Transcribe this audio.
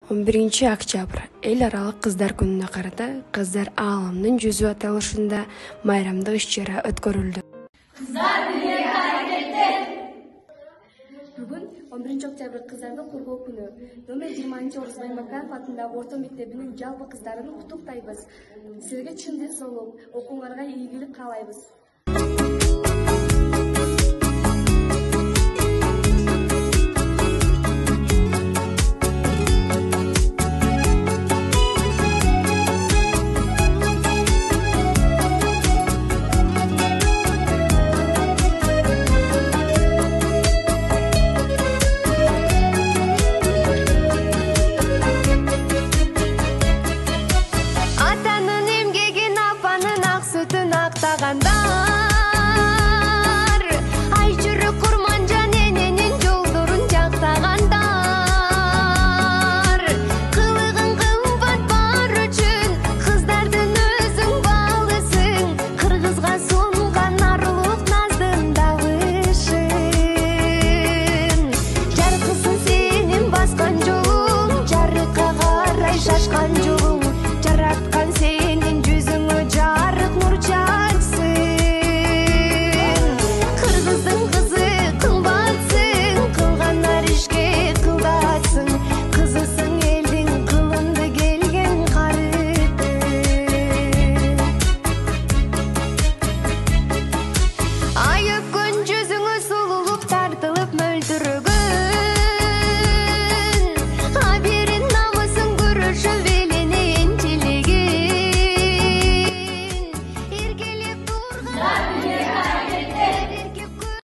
11-октябрь эл аралык кыздар күнүнө карата кыздар аламынын жүзүү аталышында майрамдык иш-чара өткөрүлдү. Бүгүн 11-октябрь кыздарды коргоо күнү. Номер 20 Орузбай Макаев атындагы орто мектебинин жалпы кыздарын куттуктайбыз. タイバス。 Силерге чын денсаулык, окууңарга ийгилик каалайбыз. 11 октябрь кыздарды коргоо күнү. Номер 20 Орузбай Макаев атындагы орто мектебинин жалпы кыздарын куттуктайбыз. Силерге чын денсаулык, окууңарга ийгилик каалайбыз.